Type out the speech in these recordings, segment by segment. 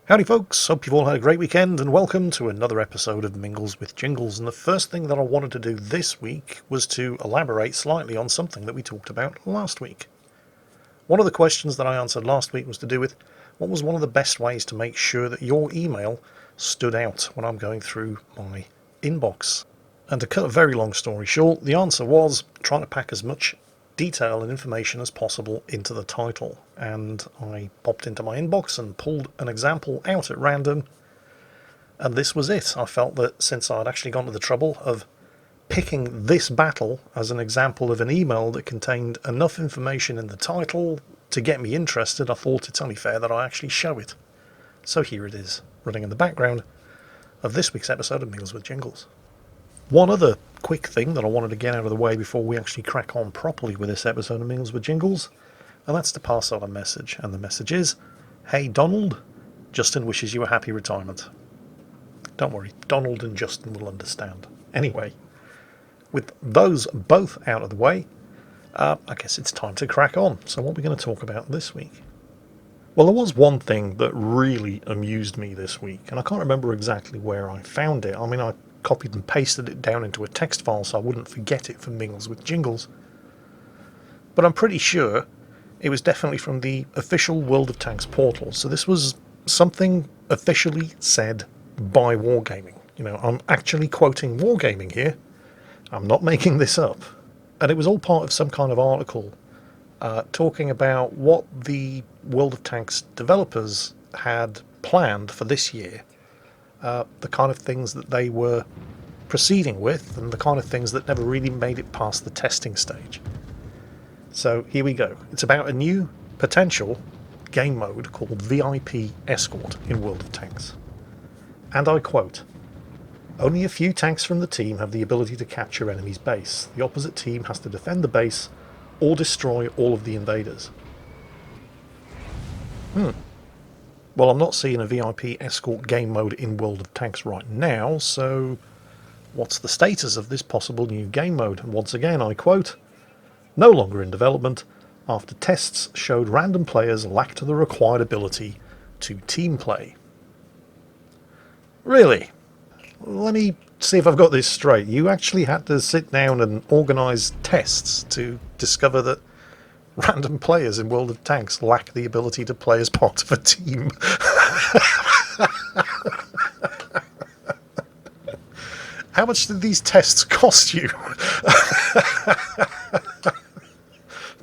Howdy folks, hope you've all had a great weekend and welcome to another episode of Mingles with Jingles. And the first thing that I wanted to do this week was to elaborate slightly on something that we talked about last week. One of the questions that I answered last week was to do with what was one of the best ways to make sure that your email stood out when I'm going through my inbox. And to cut a very long story short, the answer was trying to pack as much detail and information as possible into the title. And I popped into my inbox and pulled an example out at random, and this was it. I felt that since I'd actually gone to the trouble of picking this battle as an example of an email that contained enough information in the title to get me interested, I thought it's only fair that I actually show it. So here it is, running in the background of this week's episode of Mingles with Jingles. One other quick thing that I wanted to get out of the way before we actually crack on properly with this episode of Mingles with Jingles, and that's to pass on a message. And the message is, hey Donald, Justin wishes you a happy retirement. Don't worry, Donald and Justin will understand. Anyway, with those both out of the way, I guess it's time to crack on. So what are we going to talk about this week? Well, there was one thing that really amused me this week, and I can't remember exactly where I found it. I mean, I copied and pasted it down into a text file so I wouldn't forget it for Mingles with Jingles. But I'm pretty sure it was definitely from the official World of Tanks portal. So this was something officially said by Wargaming. You know, I'm actually quoting Wargaming here. I'm not making this up. And it was all part of some kind of article talking about what the World of Tanks developers had planned for this year. The kind of things that they were proceeding with and the kind of things that never really made it past the testing stage. So here we go. It's about a new potential game mode called VIP Escort in World of Tanks. And I quote, "Only a few tanks from the team have the ability to capture enemy's base. The opposite team has to defend the base or destroy all of the invaders." Well, I'm not seeing a VIP Escort game mode in World of Tanks right now, so what's the status of this possible new game mode? And once again, I quote, "No longer in development after tests showed random players lacked the required ability to team play." Really? Let me see if I've got this straight. You actually had to sit down and organise tests to discover that random players in World of Tanks lack the ability to play as part of a team. How much did these tests cost you?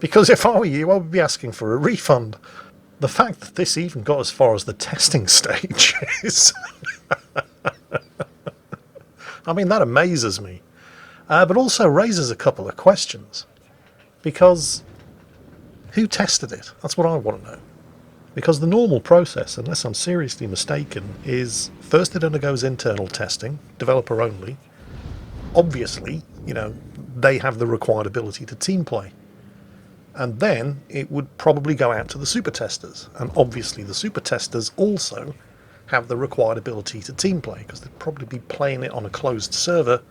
Because if I were you, I would be asking for a refund. The fact that this even got as far as the testing stage is... I mean, that amazes me. But also raises a couple of questions. Because who tested it? That's what I want to know. Because the normal process, unless I'm seriously mistaken, is first it undergoes internal testing, developer only. Obviously, you know, they have the required ability to team play. And then it would probably go out to the super testers. And obviously the super testers also have the required ability to team play, because they'd probably be playing it on a closed server,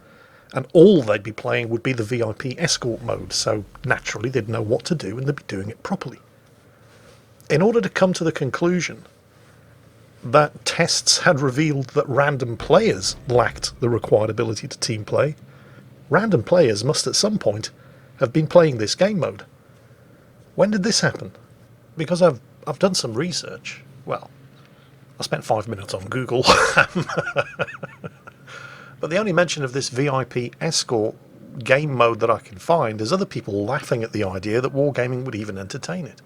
and all they'd be playing would be the VIP Escort mode, so naturally they'd know what to do and they'd be doing it properly. In order to come to the conclusion that tests had revealed that random players lacked the required ability to team play, random players must at some point have been playing this game mode. When did this happen? Because I've done some research. Well, I spent 5 minutes on Google. But the only mention of this VIP Escort game mode that I can find is other people laughing at the idea that Wargaming would even entertain it.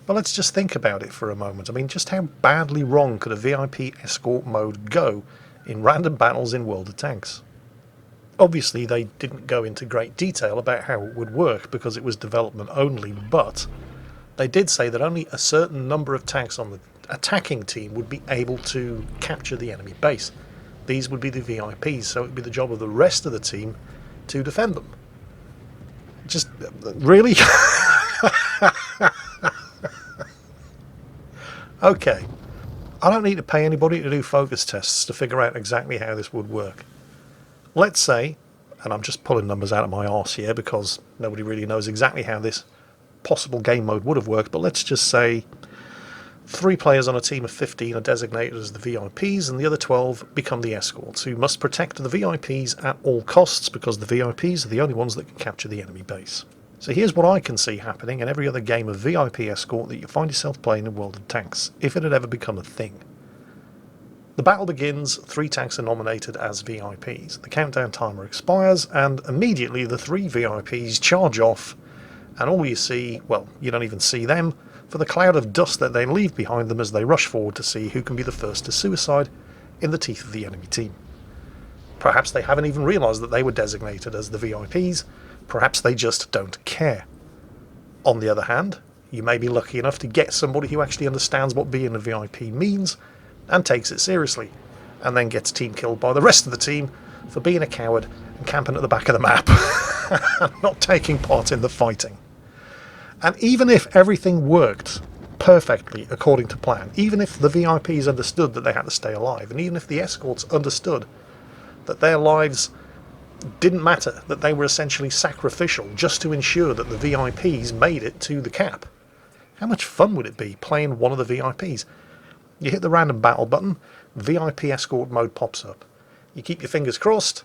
But let's just think about it for a moment. I mean, just how badly wrong could a VIP Escort mode go in random battles in World of Tanks? Obviously, they didn't go into great detail about how it would work because it was development only, but they did say that only a certain number of tanks on the attacking team would be able to capture the enemy base. These would be the VIPs, so it would be the job of the rest of the team to defend them. Just, really? Okay. I don't need to pay anybody to do focus tests to figure out exactly how this would work. Let's say, and I'm just pulling numbers out of my arse here because nobody really knows exactly how this possible game mode would have worked, but let's just say 3 players on a team of 15 are designated as the VIPs, and the other 12 become the escorts, who must protect the VIPs at all costs, because the VIPs are the only ones that can capture the enemy base. So here's what I can see happening in every other game of VIP escort that you find yourself playing in World of Tanks, if it had ever become a thing. The battle begins, 3 tanks are nominated as VIPs. The countdown timer expires, and immediately the 3 VIPs charge off, and all you see, well, you don't even see them, for the cloud of dust that they leave behind them as they rush forward to see who can be the first to suicide in the teeth of the enemy team. Perhaps they haven't even realised that they were designated as the VIPs, perhaps they just don't care. On the other hand, you may be lucky enough to get somebody who actually understands what being a VIP means and takes it seriously, and then gets team killed by the rest of the team for being a coward and camping at the back of the map and not taking part in the fighting. And even if everything worked perfectly according to plan, even if the VIPs understood that they had to stay alive, and even if the escorts understood that their lives didn't matter, that they were essentially sacrificial just to ensure that the VIPs made it to the cap, how much fun would it be playing one of the VIPs? You hit the random battle button, VIP escort mode pops up. You keep your fingers crossed,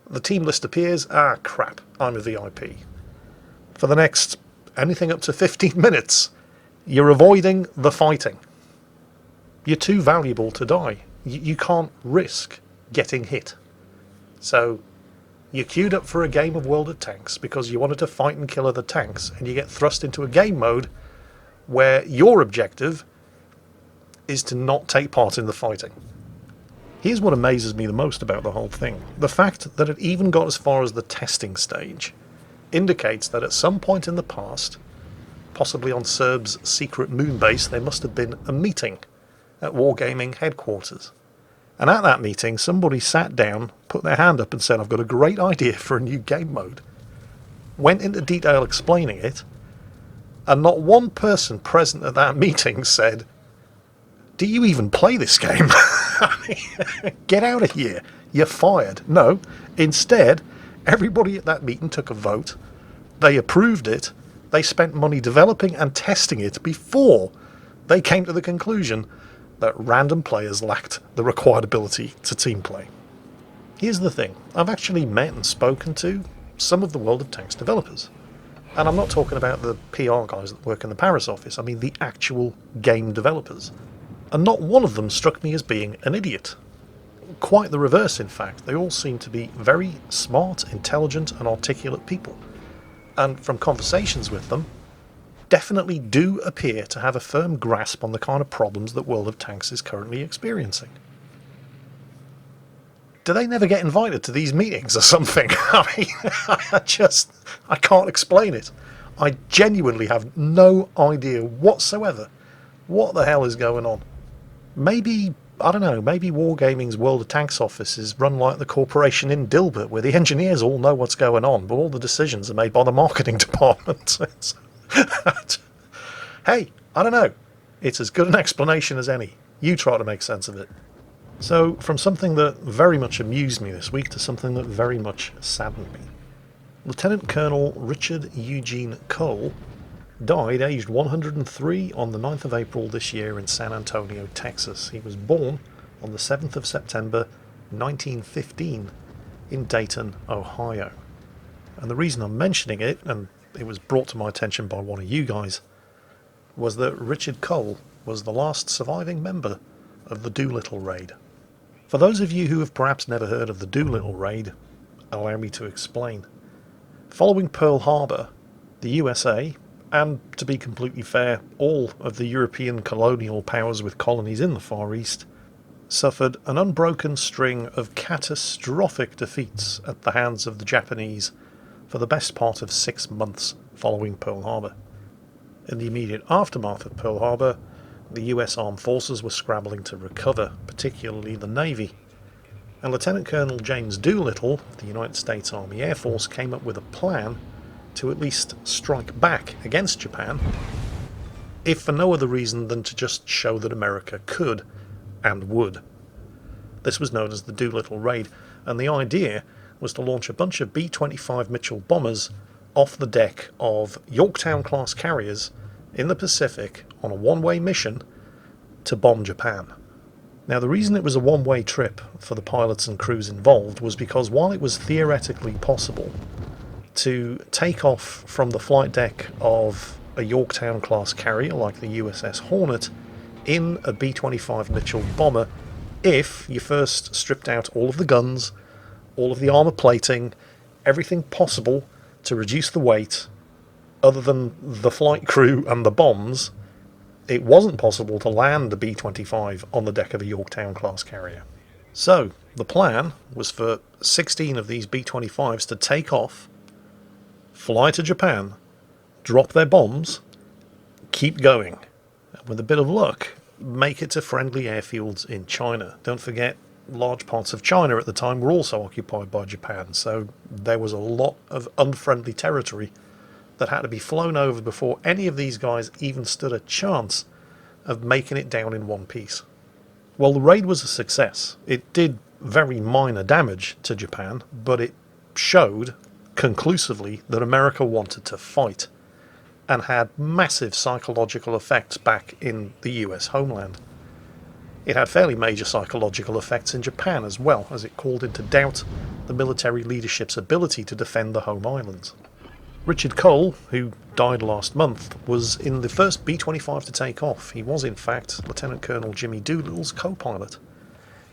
the team list appears, ah crap, I'm a VIP. For the next anything up to 15 minutes, you're avoiding the fighting. You're too valuable to die. You can't risk getting hit. So you're queued up for a game of World of Tanks because you wanted to fight and kill other tanks, and you get thrust into a game mode where your objective is to not take part in the fighting. Here's what amazes me the most about the whole thing. The fact that it even got as far as the testing stage indicates that at some point in the past, possibly on Serb's secret moon base, there must have been a meeting at Wargaming headquarters. And at that meeting, somebody sat down, put their hand up and said, I've got a great idea for a new game mode. Went into detail explaining it, and not one person present at that meeting said, do you even play this game? Get out of here. You're fired. No. Instead, everybody at that meeting took a vote. They approved it. They spent money developing and testing it before they came to the conclusion that random players lacked the required ability to team play. Here's the thing. I've actually met and spoken to some of the World of Tanks developers. And I'm not talking about the PR guys that work in the Paris office. I mean the actual game developers. And not one of them struck me as being an idiot. Quite the reverse, in fact. They all seem to be very smart, intelligent and articulate people. And from conversations with them, definitely do appear to have a firm grasp on the kind of problems that World of Tanks is currently experiencing. Do they never get invited to these meetings or something? I mean, I can't explain it. I genuinely have no idea whatsoever what the hell is going on. Maybe, I don't know, maybe Wargaming's World of Tanks office is run like the corporation in Dilbert, where the engineers all know what's going on, but all the decisions are made by the marketing department. Hey, I don't know. It's as good an explanation as any. You try to make sense of it. So, from something that very much amused me this week to something that very much saddened me. Lieutenant Colonel Richard Eugene Cole died aged 103 on the 9th of April this year in San Antonio, Texas. He was born on the 7th of September 1915 in Dayton, Ohio. And the reason I'm mentioning it, and it was brought to my attention by one of you guys, was that Richard Cole was the last surviving member of the Doolittle Raid. For those of you who have perhaps never heard of the Doolittle Raid, allow me to explain. Following Pearl Harbor, the USA, and to be completely fair, all of the European colonial powers with colonies in the Far East, suffered an unbroken string of catastrophic defeats at the hands of the Japanese for the best part of 6 months following Pearl Harbor. In the immediate aftermath of Pearl Harbor, the US Armed Forces were scrambling to recover, particularly the Navy. And Lieutenant Colonel James Doolittle, of the United States Army Air Force, came up with a plan to at least strike back against Japan, if for no other reason than to just show that America could and would. This was known as the Doolittle Raid, and the idea was to launch a bunch of B-25 Mitchell bombers off the deck of Yorktown-class carriers in the Pacific on a one-way mission to bomb Japan. Now, the reason it was a one-way trip for the pilots and crews involved was because while it was theoretically possible to take off from the flight deck of a Yorktown-class carrier like the USS Hornet in a B-25 Mitchell bomber, if you first stripped out all of the guns, all of the armour plating, everything possible to reduce the weight, other than the flight crew and the bombs, it wasn't possible to land a B-25 on the deck of a Yorktown-class carrier. So, the plan was for 16 of these B-25s to take off, fly to Japan, drop their bombs, keep going, and with a bit of luck, make it to friendly airfields in China. Don't forget, large parts of China at the time were also occupied by Japan, so there was a lot of unfriendly territory that had to be flown over before any of these guys even stood a chance of making it down in one piece. Well, the raid was a success. It did very minor damage to Japan, but it showed conclusively that America wanted to fight and had massive psychological effects back in the US homeland. It had fairly major psychological effects in Japan as well, as it called into doubt the military leadership's ability to defend the home islands. Richard Cole, who died last month, was in the first B-25 to take off. He was, in fact, Lieutenant Colonel Jimmy Doolittle's co-pilot.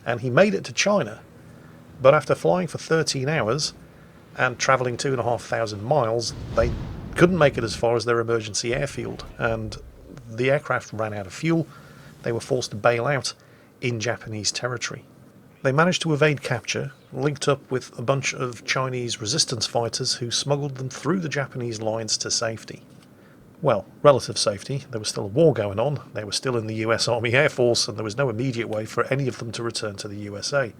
And he made it to China, but after flying for 13 hours and travelling 2,500 miles, they couldn't make it as far as their emergency airfield, and the aircraft ran out of fuel. They were forced to bail out in Japanese territory. They managed to evade capture, linked up with a bunch of Chinese resistance fighters who smuggled them through the Japanese lines to safety. Well, relative safety. There was still a war going on, they were still in the US Army Air Force, and there was no immediate way for any of them to return to the USA.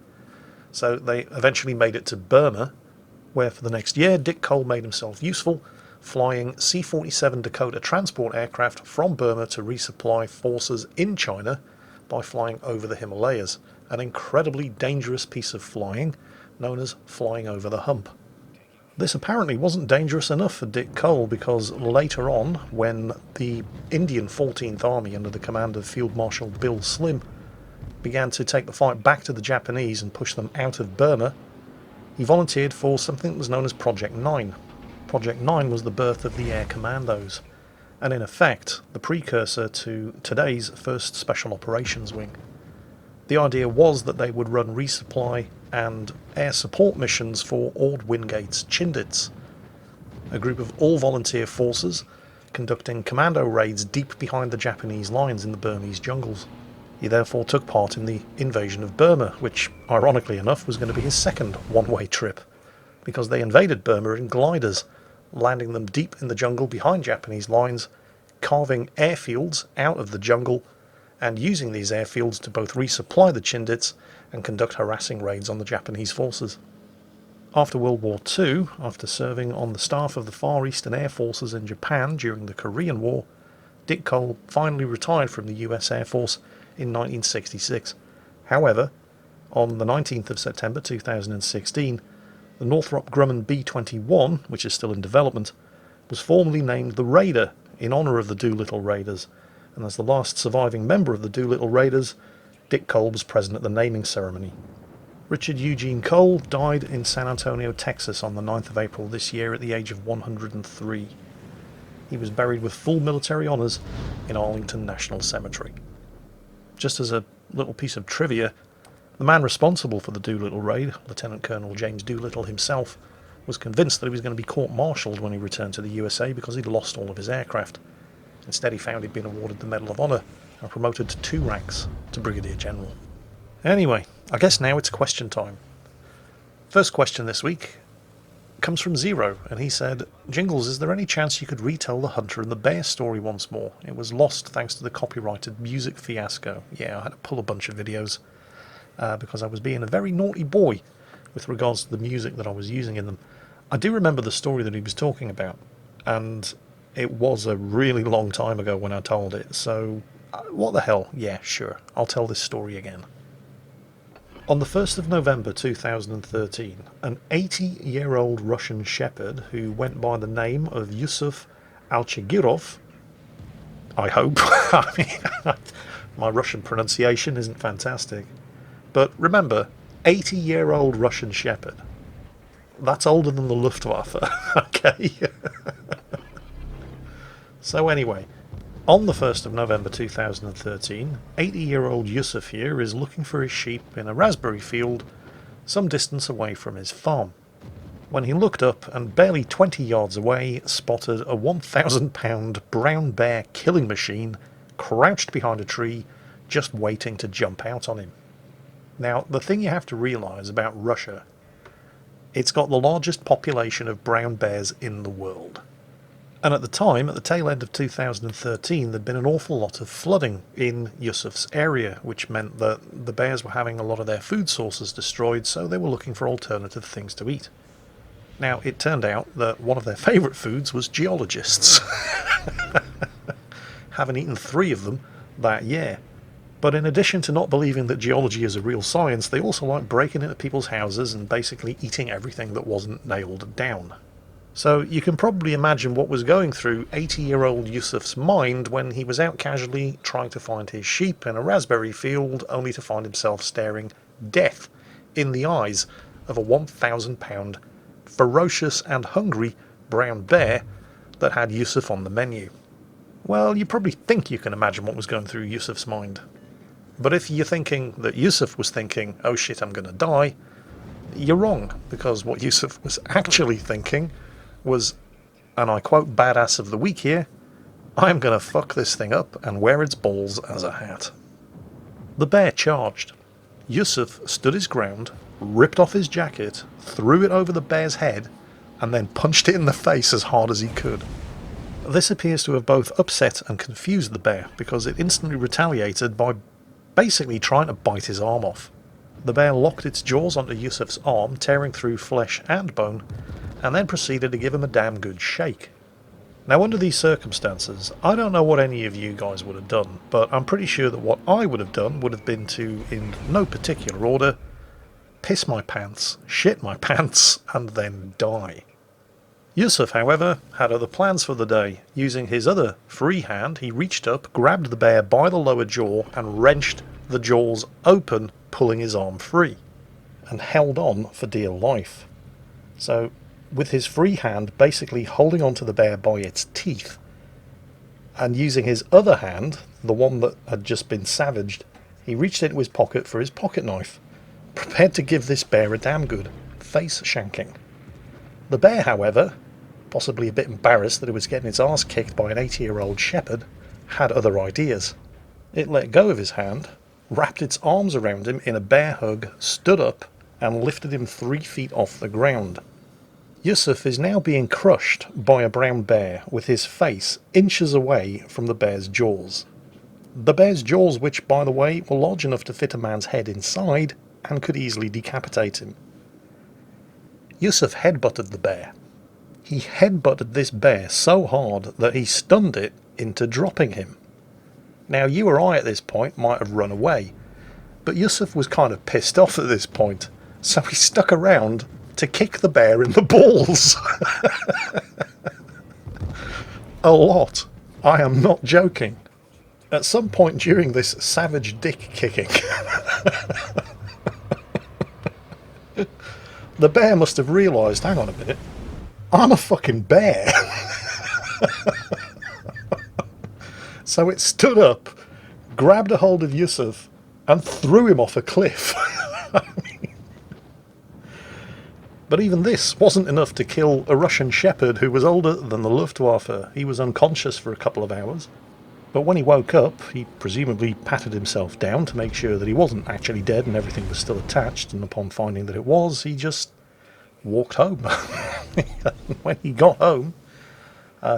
So they eventually made it to Burma, where for the next year Dick Cole made himself useful, flying C-47 Dakota transport aircraft from Burma to resupply forces in China by flying over the Himalayas, an incredibly dangerous piece of flying known as flying over the hump. This apparently wasn't dangerous enough for Dick Cole, because later on, when the Indian 14th Army under the command of Field Marshal Bill Slim began to take the fight back to the Japanese and push them out of Burma, he volunteered for something that was known as Project 9. Project 9 was the birth of the Air Commandos, and in effect the precursor to today's 1st Special Operations Wing. The idea was that they would run resupply and air support missions for Ord Wingate's Chindits, a group of all-volunteer forces conducting commando raids deep behind the Japanese lines in the Burmese jungles. He therefore took part in the invasion of Burma, which, ironically enough, was going to be his second one-way trip, because they invaded Burma in gliders, landing them deep in the jungle behind Japanese lines, carving airfields out of the jungle, and using these airfields to both resupply the Chindits and conduct harassing raids on the Japanese forces. After World War II, after serving on the staff of the Far Eastern Air Forces in Japan during the Korean War, Dick Cole finally retired from the US Air Force in 1966. However, on the 19th of September 2016, the Northrop Grumman B-21, which is still in development, was formally named the Raider in honour of the Doolittle Raiders, and as the last surviving member of the Doolittle Raiders, Dick Cole was present at the naming ceremony. Richard Eugene Cole died in San Antonio, Texas on the 9th of April this year at the age of 103. He was buried with full military honours in Arlington National Cemetery. Just as a little piece of trivia, the man responsible for the Doolittle raid, Lieutenant Colonel James Doolittle himself, was convinced that he was going to be court-martialed when he returned to the USA because he'd lost all of his aircraft. Instead, he found he'd been awarded the Medal of Honor and promoted to 2 ranks to Brigadier General. Anyway, I guess now it's question time. First question this week comes from Zero, and he said, Jingles, is there any chance you could retell the Hunter and the Bear story once more? It was lost thanks to the copyrighted music fiasco. Yeah, I had to pull a bunch of videos because I was being a very naughty boy with regards to the music that I was using in them. I do remember the story that he was talking about, and it was a really long time ago when I told it, so what the hell? Yeah, sure, I'll tell this story again. On the 1st of November 2013, an 80-year-old Russian shepherd who went by the name of Yusuf Alchagirov, I hope, My Russian pronunciation isn't fantastic. But remember, 80-year-old Russian Shepherd. That's older than the Luftwaffe, okay? So anyway, on the 1st of November 2013, 80-year-old Yusuf here is looking for his sheep in a raspberry field some distance away from his farm, when he looked up and barely 20 yards away spotted a 1,000-pound brown bear killing machine crouched behind a tree just waiting to jump out on him. Now, the thing you have to realise about Russia, it's got the largest population of brown bears in the world. And at the time, at the tail end of 2013, there'd been an awful lot of flooding in Yusuf's area, which meant that the bears were having a lot of their food sources destroyed, so they were looking for alternative things to eat. Now, it turned out that one of their favourite foods was geologists. Having eaten 3 of them that year. But in addition to not believing that geology is a real science, they also like breaking into people's houses and basically eating everything that wasn't nailed down. So you can probably imagine what was going through 80-year-old Yusuf's mind when he was out casually trying to find his sheep in a raspberry field, only to find himself staring death in the eyes of a 1,000-pound ferocious and hungry brown bear that had Yusuf on the menu. Well, you probably think you can imagine what was going through Yusuf's mind. But if you're thinking that Yusuf was thinking, oh shit, I'm going to die, you're wrong, because what Yusuf was actually thinking was, and I quote Badass of the Week here, I'm going to fuck this thing up and wear its balls as a hat. The bear charged. Yusuf stood his ground, ripped off his jacket, threw it over the bear's head, and then punched it in the face as hard as he could. This appears to have both upset and confused the bear, because it instantly retaliated by basically trying to bite his arm off. The bear locked its jaws onto Yusuf's arm, tearing through flesh and bone, and then proceeded to give him a damn good shake. Now, under these circumstances, I don't know what any of you guys would have done, but I'm pretty sure that what I would have done would have been to, in no particular order, piss my pants, shit my pants, and then die. Yusuf, however, had other plans for the day. Using his other free hand, he reached up, grabbed the bear by the lower jaw, and wrenched the jaws open, pulling his arm free, and held on for dear life. So, with his free hand basically holding onto the bear by its teeth, and using his other hand, the one that had just been savaged, he reached into his pocket for his pocket knife, prepared to give this bear a damn good face shanking. The bear, however, possibly a bit embarrassed that it was getting its arse kicked by an 80-year-old shepherd, had other ideas. It let go of his hand, wrapped its arms around him in a bear hug, stood up, and lifted him 3 feet off the ground. Yusuf is now being crushed by a brown bear with his face inches away from the bear's jaws. The bear's jaws, which, by the way, were large enough to fit a man's head inside and could easily decapitate him. Yusuf headbutted the bear. He headbutted this bear so hard that he stunned it into dropping him. Now, you or I at this point might have run away, but Yusuf was kind of pissed off at this point, so he stuck around to kick the bear in the balls. A lot. I am not joking. At some point during this savage dick kicking, the bear must have realised, hang on a minute, I'm a fucking bear. So it stood up, grabbed a hold of Yusuf, and threw him off a cliff. But even this wasn't enough to kill a Russian shepherd who was older than the Luftwaffe. He was unconscious for a couple of hours. But when he woke up, he presumably patted himself down to make sure that he wasn't actually dead and everything was still attached, and upon finding that it was, he just walked home. When he got home,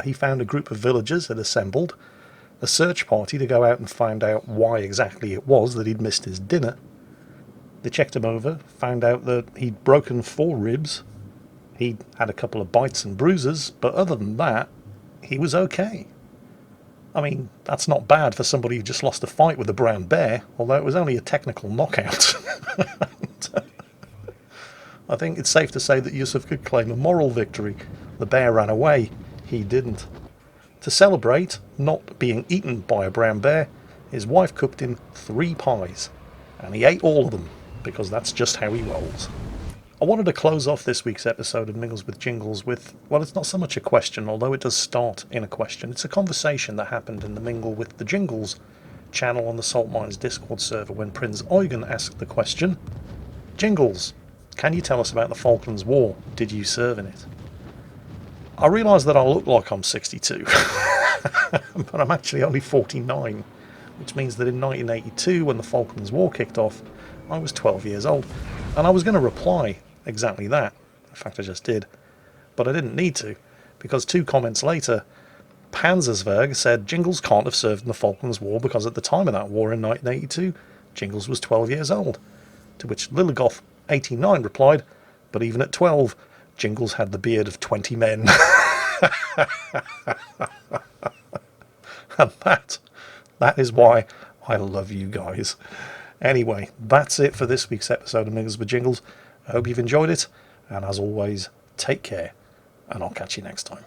he found a group of villagers had assembled a search party to go out and find out why exactly it was that he'd missed his dinner. They checked him over, found out that he'd broken 4 ribs, he'd had a couple of bites and bruises, but other than that, he was okay. I mean, that's not bad for somebody who just lost a fight with a brown bear, although it was only a technical knockout. I think it's safe to say that Yusuf could claim a moral victory. The bear ran away, he didn't. To celebrate not being eaten by a brown bear, his wife cooked him 3 pies, and he ate all of them, because that's just how he rolls. I wanted to close off this week's episode of Mingles with Jingles with, well, it's not so much a question, although it does start in a question. It's a conversation that happened in the Mingle with the Jingles channel on the Salt Mines Discord server when Prince Eugen asked the question, Jingles, can you tell us about the Falklands War? Did you serve in it? I realise that I look like I'm 62, but I'm actually only 49, which means that in 1982, when the Falklands War kicked off, I was 12 years old, and I was going to reply exactly that. In fact, I just did, but I didn't need to, because 2 comments later, Panzersberg said Jingles can't have served in the Falklands War because at the time of that war in 1982, Jingles was 12 years old, to which Liligoth89 replied, but even at 12, Jingles had the beard of 20 men. And that is why I love you guys. Anyway, that's it for this week's episode of Mingles with Jingles. I hope you've enjoyed it, and as always, take care, and I'll catch you next time.